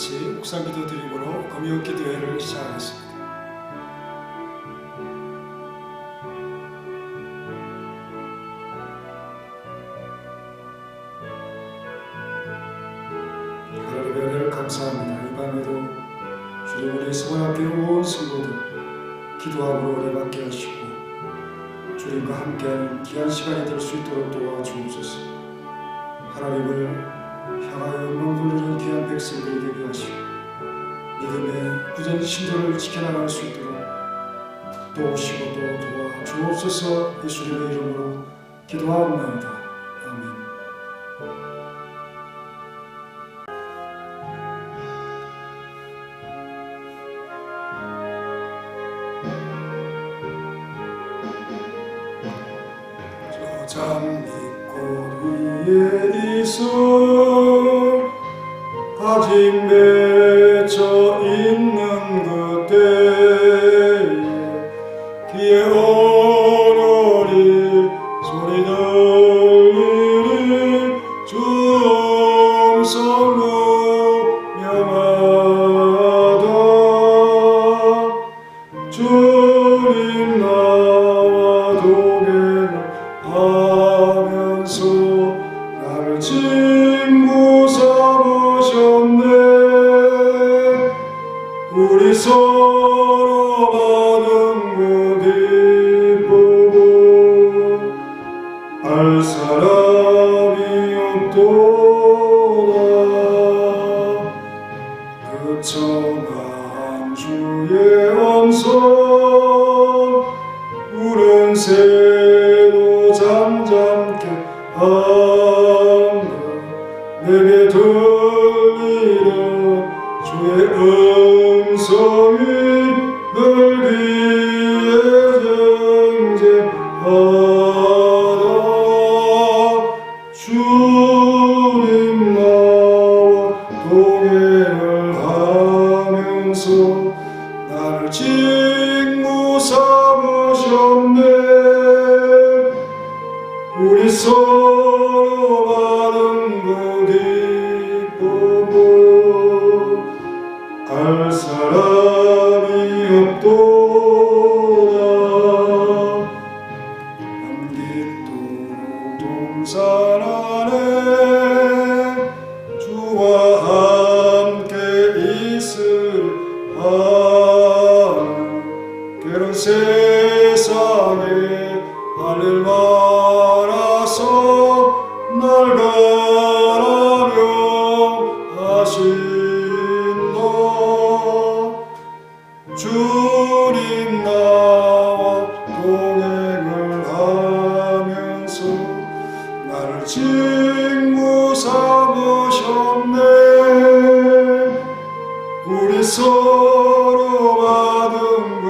같이 묵상기도 드림으로 금요기도회를 시작하겠습니다. 하나님의 은혜를 감사합니다. 이 밤에도 주님 우리 성원학교 온 성도들 기도함으로 은혜받게 하시고 주님과 함께하는 귀한 시간이 될 수 있도록 도와주옵소서. 하나님을 향하여 영광 돌리는 귀한 백성들이 되게 하시고 믿음의 굳은 신도를 지켜나갈 수 있도록 도우시고 또 도와주옵소서. 예수님의 이름으로 기도하옵나이다. 아멘. 장미꽃 위에 있어 아직 맺혀 있는 그때에 귀에 오로리 소리 들리니 주 음성을 명하다. 주님 나와 동행을 하면서 나를 친구 삼으셨네. 우리 서로 받은 그 기쁨을 알 사람이 없도다. 그 청한 주의 음성 우는 새도 잠잠케 한다. 내게 들리는 주의 음성이 늘 귀에 쟁쟁하다. 주님 나와 동행을 하면서 나를 친구 삼으셨네. 우리 서로 받은 그 기쁨을 알 사람이 없도다. 밤깃도록 동산 안에 주와 함께 있으라. 괴로운 세상에 하늘 말아서 날 가라며 하신다. 주님 나와 동행을 하면서 나를 친구 삼으셨네. 우리 서로 받은 그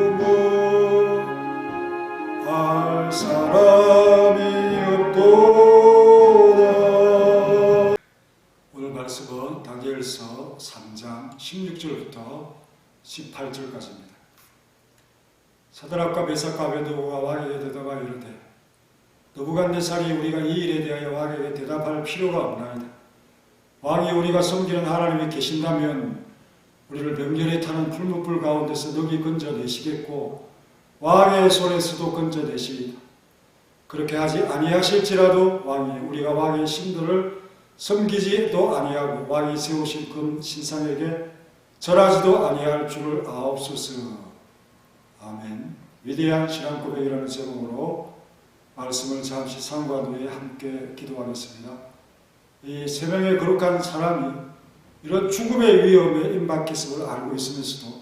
기쁨을 알 사람이 없도다. 오늘 말씀은 다니엘서 3장 16절부터 18절까지입니다. 사드락과 메삭과 아벤느고가 왕에게 대답하여 이르되 느부갓네살이 우리가 이 일에 대하여 왕에게 대답할 필요가 없나이다. 왕이 우리가 섬기는 하나님이 계신다면 우리를 명절에 타는 풀무불 가운데서 능히 건져내시겠고 왕의 손에서도 건져내시리다. 그렇게 하지 아니하실지라도 왕이 우리가 왕의 신들을 섬기지도 아니하고 왕이 세우신 금 신상에게 절하지도 아니할 줄을 아옵소서. 아멘. 위대한 신앙 고백이라는 제목으로 말씀을 잠시 상고한 후에 함께 기도하겠습니다. 이 세 명의 거룩한 사람이 이런 죽음의 위험에 임박했음을 알고 있으면서도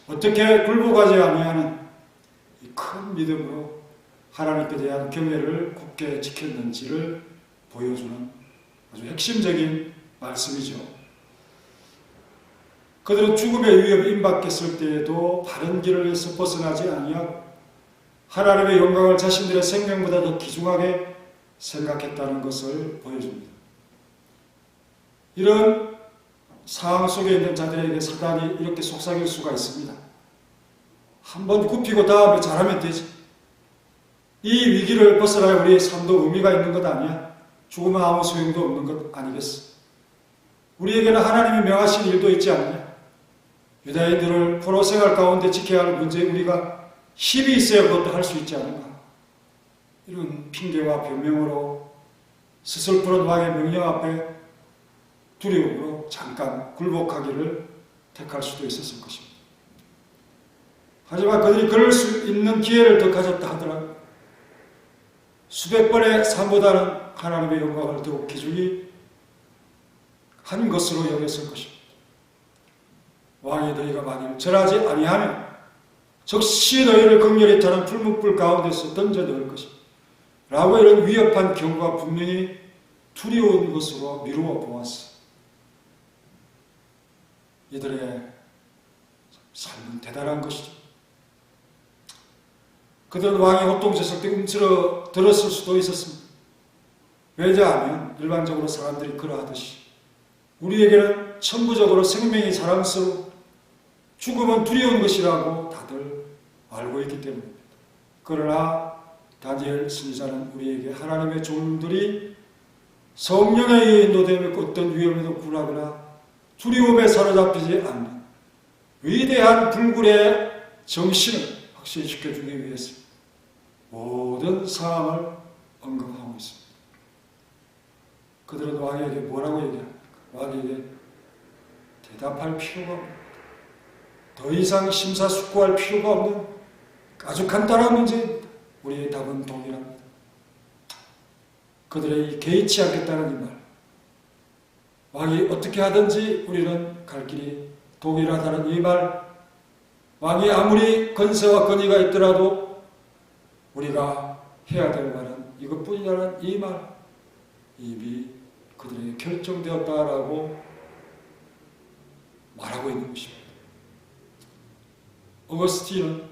어떻게 굴복하지 아니하는 이 큰 믿음으로 하나님께 대한 경외를 굳게 지켰는지를 보여주는 아주 핵심적인 말씀이죠. 그들은 죽음의 위협에 임박했을 때에도 바른 길을 해서 벗어나지 아니하고 하나님의 영광을 자신들의 생명보다 더 귀중하게 생각했다는 것을 보여줍니다. 이런 상황 속에 있는 자들에게 사단이 이렇게 속삭일 수가 있습니다. 한번 굽히고 다음에 잘하면 되지. 이 위기를 벗어나야 우리의 삶도 의미가 있는 것 아니야? 죽으면 아무 소용도 없는 것 아니겠어? 우리에게는 하나님이 명하신 일도 있지 않느냐? 유다인들을 포로 생활 가운데 지켜야 할 문제에 우리가 힘이 있어야 그것도 할 수 있지 않은가? 이런 핑계와 변명으로 스슬프른 왕의 명령 앞에 두려움으로 잠깐 굴복하기를 택할 수도 있었을 것입니다. 하지만 그들이 그럴 수 있는 기회를 더 가졌다 하더라도 수백 번의 삶보다는 하나님의 영광을 더욱 기준이 한 것으로 여겼을 것입니다. 왕이 너희가 만일 절하지 아니하면 즉시 너희를 극렬히 타는 풀무불 가운데서 던져 넣을 것입니다. 라고 이런 위협한 경고가 분명히 두려운 것으로 미루어 보았어. 이들의 삶은 대단한 것이죠. 그들은 왕의 호통제석 때 움츠러 들었을 수도 있었습니다. 왜냐하면 일반적으로 사람들이 그러하듯이 우리에게는 천부적으로 생명이 사랑스러워 죽음은 두려운 것이라고 다들 알고 있기 때문입니다. 그러나 다니엘 선지자는 우리에게 하나님의 종들이 성령에 의해 인도되며 어떤 위험에도 굴하거나 두려움에 사로잡히지 않는 위대한 불굴의 정신을 확신시켜주기 위해서 모든 상황을 언급하고 있습니다. 그들은 왕에게 뭐라고 얘기합니까? 왕에게 대답할 필요가 없는, 더 이상 심사숙고할 필요가 없는 아주 간단한 문제입니다. 우리의 답은 동일합니다. 그들의 개의치 않겠다는 이 말, 왕이 어떻게 하든지 우리는 갈 길이 동일하다는 이 말, 왕이 아무리 권세와 권위가 있더라도 우리가 해야 될 말은 이것뿐이라는 이 말, 이미 그들에게 결정되었다라고 말하고 있는 것입니다. 어거스틴은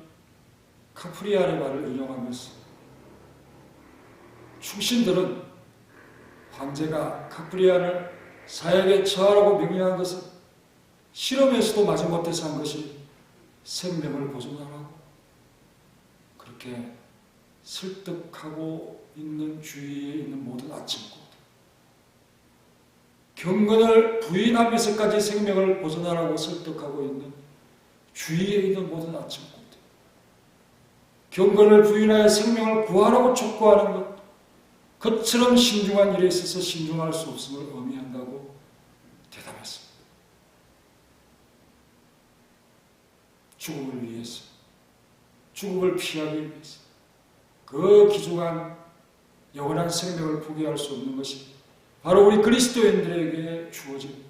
카프리안의 말을 인용하면서 충신들은 황제가 카프리안을 사역에 처하라고 명령한 것은 실험에서도 마지못해서 한 것이 생명을 보존하라고, 그렇게 설득하고 있는 주위에 있는 모든 아침꾼, 경건을 부인하면서까지 생명을 보존하라고 설득하고 있는 주위에 있는 모든 아침꾼들, 경건을 부인하여 생명을 구하라고 촉구하는 것, 그처럼 신중한 일에 있어서 신중할 수 없음을 의미한다고 대답했습니다. 죽음을 위해서, 죽음을 피하기 위해서 그 귀중한 영원한 생명을 포기할 수 없는 것이 바로 우리 그리스도인들에게 주어진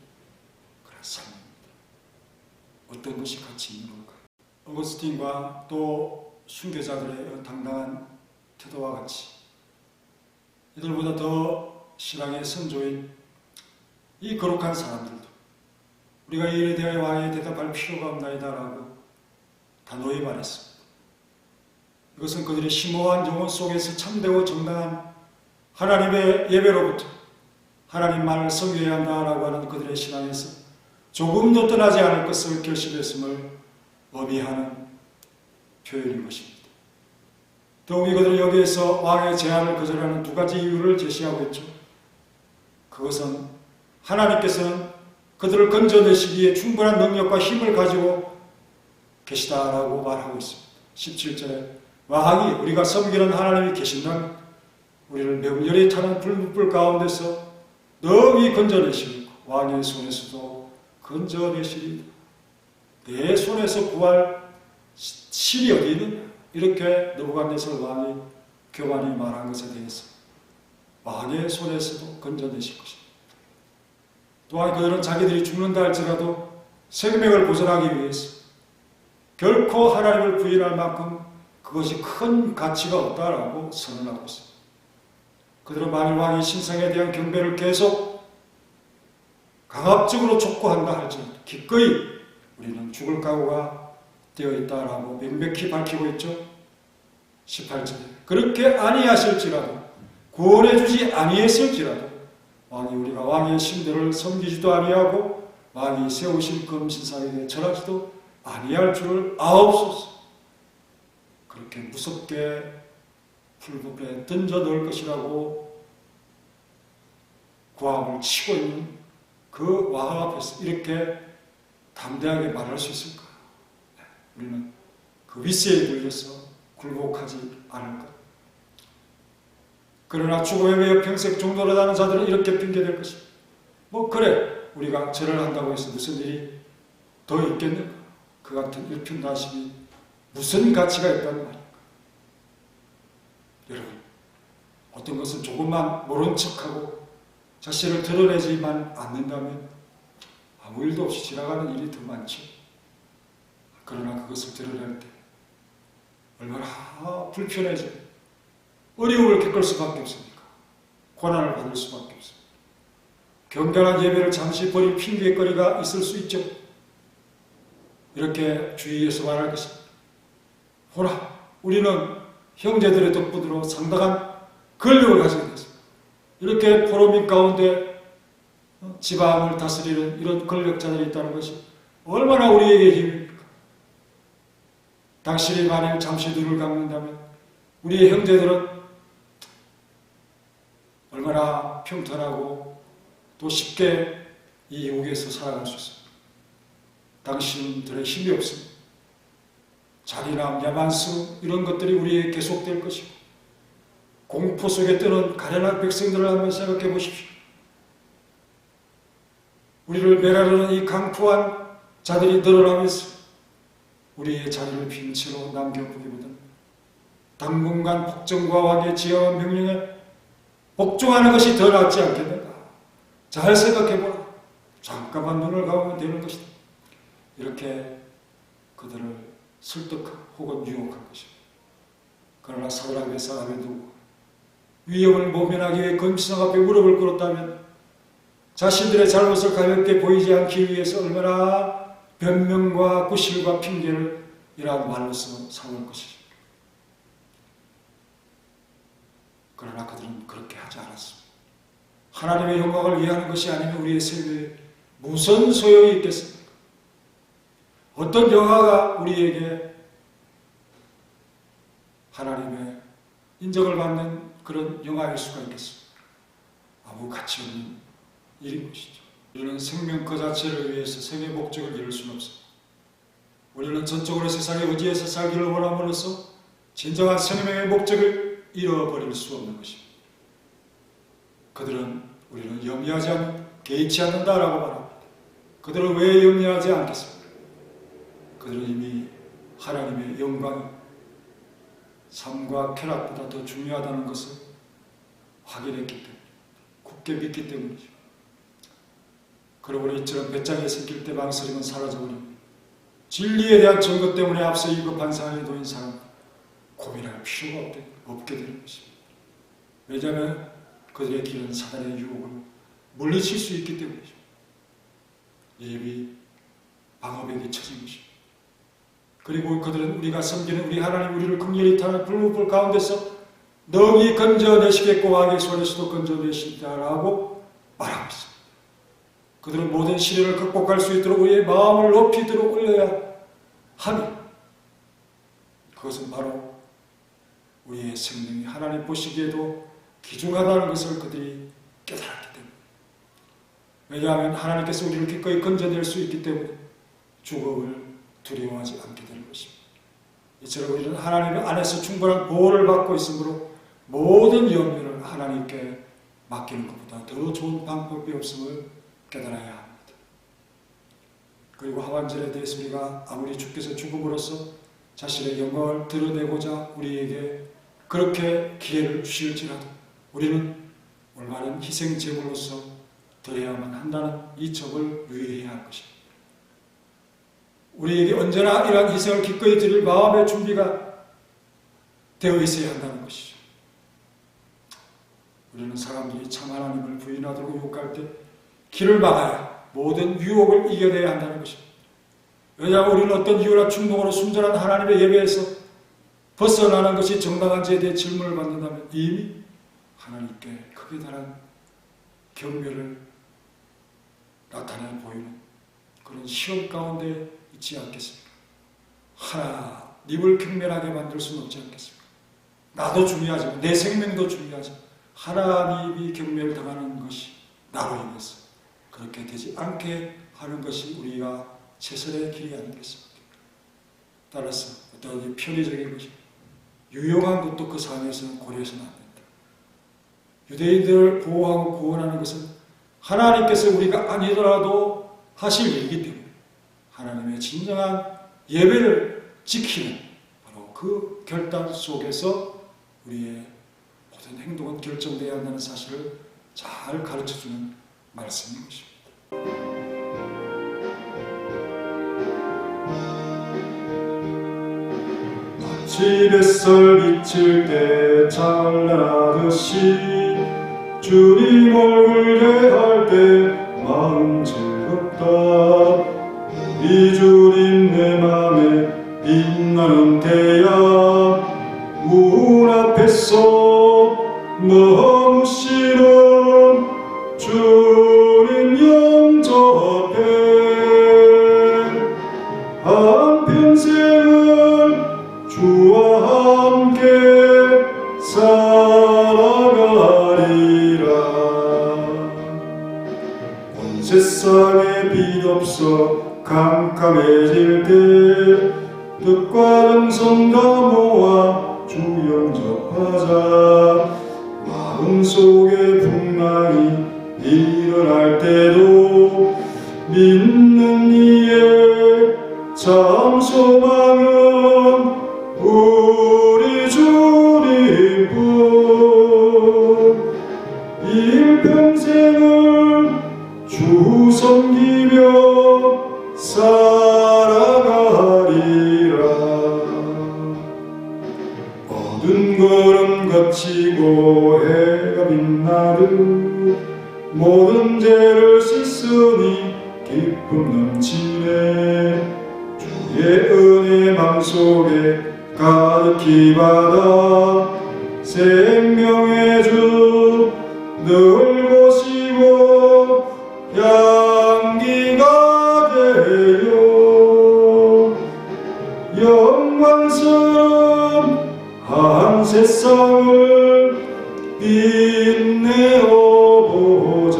그런 삶입니다. 어떤 것이 가치 있는 걸까? 어거스틴과 또 순교자들의 당당한 태도와 같이 이들보다 더 신앙의 선조인 이 거룩한 사람들도 우리가 이 일에 대하여 왕에게 대답할 필요가 없나이다라고 단호히 말했습니다. 이것은 그들의 심오한 영혼 속에서 참되고 정당한 하나님의 예배로부터 하나님 말을 섬겨야 한다라고 하는 그들의 신앙에서 조금도 떠나지 않을 것을 결심했음을 의미하는 표현인 것입니다. 더욱이 그들은 여기에서 왕의 제안을 거절하는 두 가지 이유를 제시하고 있죠. 그것은 하나님께서는 그들을 건져내시기에 충분한 능력과 힘을 가지고 계시다라고 말하고 있습니다. 17절에 왕이 우리가 섬기는 하나님이 계신다면 우리를 명렬히 타는 불 가운데서 능히 건져내시고 왕의 손에서도 건져내시리이다. 내 손에서 구할 신이 어디 있느냐? 이렇게 느부갓네살 왕이 교만히 말한 것에 대해서 왕의 손에서도 건져내실 것입니다. 또한 그들은 자기들이 죽는다 할지라도 생명을 보존하기 위해서 결코 하나님을 부인할 만큼 그것이 큰 가치가 없다라고 선언하고 있습니다. 그들은 만일 왕이 신상에 대한 경배를 계속 강압적으로 촉구한다 할지라도 기꺼이 우리는 죽을 각오가 되어 있다라고 명백히 밝히고 있죠. 18절에 그렇게 아니하실지라도 구원해주지 아니했을지라도 왕이 우리가 왕의 신들을 섬기지도 아니하고 왕이 세우신 금신상에게 절하지도 아니할 줄을 아옵소서. 그렇게 무섭게 풀무불에 던져 넣을 것이라고 고함을 치고 있는 그 왕 앞에서 이렇게 담대하게 말할 수 있을까? 우리는 그 위세에 눌려서 굴복하지 않을 것. 그러나 죽음에 매여 평생 종노릇하는 자들은 이렇게 핑계댈 것입니다. 뭐 그래, 우리가 절을 한다고 해서 무슨 일이 더 있겠는가? 그 같은 일편단심이 무슨 가치가 있다는 말입니까? 여러분, 어떤 것은 조금만 모른 척하고 자신을 드러내지만 않는다면 아무 일도 없이 지나가는 일이 더 많죠. 그러나 그것을 드러낼 때 얼마나 불편해져, 어려움을 겪을 수밖에 없습니까? 고난을 받을 수밖에 없습니다. 경건한 예배를 잠시 버린 핑계거리가 있을 수 있죠. 이렇게 주의해서 말할 것입니다. 보라, 우리는 형제들의 덕분으로 상당한 권력을 가지게 됐습니다. 이렇게 포로민 가운데 지방을 다스리는 이런 권력자들이 있다는 것이 얼마나 우리에게 힘입니까? 당신이 만일 잠시 눈을 감는다면 우리의 형제들은 얼마나 평탄하고 또 쉽게 이 유혹에서 살아갈 수 있습니다. 당신들의 힘이 없습니다. 잔인함, 야만스러움 이런 것들이 우리에게 계속될 것이고 공포 속에 뜨는 가련한 백성들을 한번 생각해 보십시오. 우리를 멸하려는 이 강포한 자들이 늘어나면서 우리의 자리를 빈 채로 남겨보기보다는 당분간 복정과 왕의 지혜와 명령에 복종하는 것이 더 낫지 않겠는가? 잘 생각해보라. 잠깐만 눈을 감으면 되는 것이다. 이렇게 그들을 설득하고 혹은 유혹한 것입니다. 그러나 사울 앞에 사람에도 위협을 모면하기 위해 검시장 앞에 무릎을 꿇었다면 자신들의 잘못을 가볍게 보이지 않기 위해서 얼마나 변명과 구실과 핑계를 이러한 말로서 삼을 것이죠. 그러나 그들은 그렇게 하지 않았습니다. 하나님의 영광을 위하는 것이 아니면 우리의 생명에 무슨 소용이 있겠습니까? 어떤 영화가 우리에게 하나님의 인정을 받는 그런 영화일 수가 있겠습니까? 아무 가치 없는 일인 것이죠. 우리는 생명 그 자체를 위해서 생의 목적을 이룰 수는 없습니다. 우리는 전적으로 세상에 의지해서 살기를 원함으로써 진정한 생명의 목적을 잃어버릴 수 없는 것입니다. 우리는 염려하지 않고 개의치 않는다라고 말합니다. 그들은 왜 염려하지 않겠습니까? 그들은 이미 하나님의 영광이 삶과 쾌락보다 더 중요하다는 것을 확인했기 때문에, 굳게 믿기 때문이죠. 그러므로 이처럼 배짱이 생길 때 망설임은 사라져버리고 진리에 대한 증거 때문에 앞서 위급한 상황에 놓인 사람은 고민할 필요가 없게 되는 것입니다. 왜냐하면 그들의 길은 사단의 유혹을 물리칠 수 있기 때문이죠. 예비 방어벽이 쳐진 것입니다. 그리고 그들은 우리가 섬기는 우리 하나님 우리를 긍휼히 타는 불문불 가운데서 너희 건져내시겠고 왕의 손에서도 건져내시다라고 말하고 있습니다. 그들은 모든 시련을 극복할 수 있도록 우리의 마음을 높이 들어 올려야 하니 그것은 바로 우리의 생명이 하나님 보시기에도 귀중하다는 것을 그들이 깨달았기 때문에, 왜냐하면 하나님께서 우리를 기꺼이 건져낼 수 있기 때문에 죽음을 두려워하지 않게 되는 것입니다. 이처럼 우리는 하나님 안에서 충분한 보호를 받고 있으므로 모든 염려를 하나님께 맡기는 것보다 더 좋은 방법이 없음을 깨달아야 합니다. 그리고 하완절에 대해서 우리가 아무리 주께서 죽음으로써 자신의 영광을 드러내고자 우리에게 그렇게 기회를 주실지라도 우리는 올바른 희생 제물로서 드려야만 한다는 이 첩을 유의해야 할 것입니다. 우리에게 언제나 이러한 희생을 기꺼이 드릴 마음의 준비가 되어 있어야 한다는 것이죠. 우리는 사람들이 참 하나님을 부인하도록 유혹할 때 길을 막아야 모든 유혹을 이겨내야 한다는 것입니다. 왜냐하면 우리는 어떤 이유나 충동으로 순전한 하나님의 예배에서 벗어나는 것이 정당한지에 대해 질문을 받는다면 이미 하나님께 크게 달한 경멸을 나타내 보이는 그런 시험 가운데 있지 않겠습니까? 하나님을 경멸하게 만들 수는 없지 않겠습니까? 나도 중요하지만 내 생명도 중요하지만 하나님이 경멸당하는 것이 나로 인해서 그렇게 되지 않게 하는 것이 우리가 최선의 길이 아니겠습니까? 따라서 어떤 편의적인 것이 유용한 것도 그 상황에서는 고려해서는 안 된다. 유대인들을 보호하고 구원하는 것은 하나님께서 우리가 아니더라도 하실 일이기 때문에 하나님의 진정한 예배를 지키는 바로 그 결단 속에서 우리의 모든 행동은 결정되어야 한다는 사실을 잘 가르쳐주는 말씀인 것입니다. 마치 뱃살 비칠 때 찬란하듯이 주님 얼굴 대할 때 마음 즐겁다. 이 주님 내 맘에 빛나는 태양 문 앞에서 너무 싫은 주님 영접 앞에 한평생을 주와 함께 살아가리라. 온 세상에 빛없어 캄캄해질 때 뜻과 정성 다 모아 주 영접하자. 마음속에 풍랑이 일어날 때도 믿는 이의 참 소망은 우리 주님뿐. 일평생을 주 섬기며 살아가리라. 어두운 걸음 거치고 해가 빛나듯 모든 죄를 씻으니 기쁨 넘치네. 주의 은혜 맘속에 가득히 받아 생명의 주 늘 보시고 향기가 되어 영광스러운 한 세상을 빛내어 보자.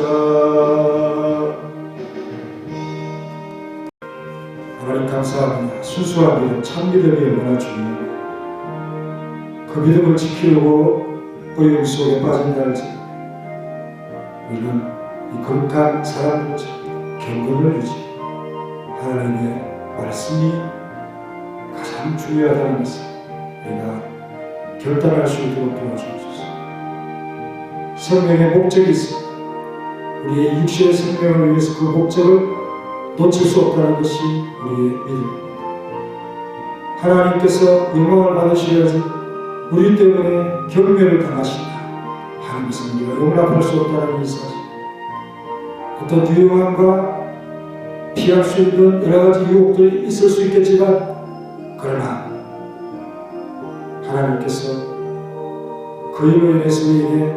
하나님 감사합니다. 순수한 믿음, 참 믿음이 얼마나 중요합니다. 그 믿음을 지키려고 어려움 속에 빠진다 할지 우리는 이 거룩한 사람들처럼 경건을 유지 하나님의 말씀이 가장 중요하다는 것을 우리가 결단할 수 있도록 도와주옵소서. 생명의 목적이 있습니다. 우리의 육신의 생명을 위해서 그 목적을 놓칠 수 없다는 것이 우리의 믿음입니다. 하나님께서 영광을 받으셔야지 우리 때문에 경멸을 당하신다 하는 것은 우리가 용납할 수 없다는 이 사실. 어떤 유용함과 피할 수 있는 여러 가지 유혹들이 있을 수 있겠지만 그러나 하나님께서 그일로 인해서 우리에게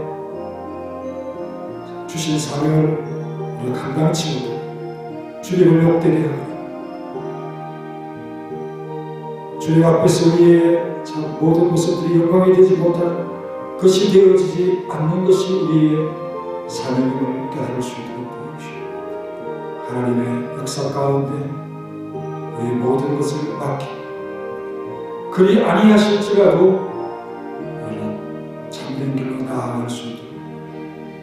주신 사명을 우리가 감당치 못하고 주님을 욕되게 하고 주님 앞에서 우리의 참 모든 모습들이 영광이 되지 못하는 것이 되어지지 않는 것이 우리의 사명임을 깨달을 수 있도록 도와주시고 하나님의 역사 가운데 우리의 모든 것을 맡기고 그리 아니하실지라도 우리는 참된 길로 나아갈 수 있도록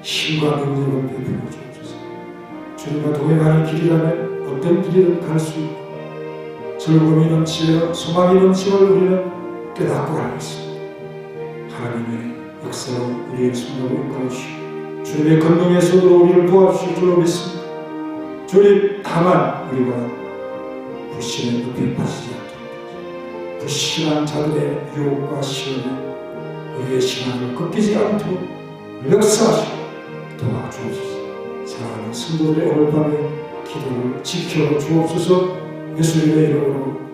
힘과 능력을 베풀어 주옵소서. 주님과 동행하는 길이라면 어떤 길이든 갈 수 있고 즐거움이 넘치며 소망이 넘치는 우리는 깨닫고 알고 있습니다. 하나님의 역사로 우리의 순간을 이끌어주시고 주님의 권능의 손으로 우리를 도와주실 줄로 믿습니다. 주님 다만 우리가 불신의 늪에 빠지지 않도록 불신한 자들의 유혹과 시험에 우리의 신앙을 꺾이지 않도록 역사하시고 도와주옵소서. 사랑하는 성도들의 오늘 밤에 기도를 지켜 주옵소서. 예수님의 이름으로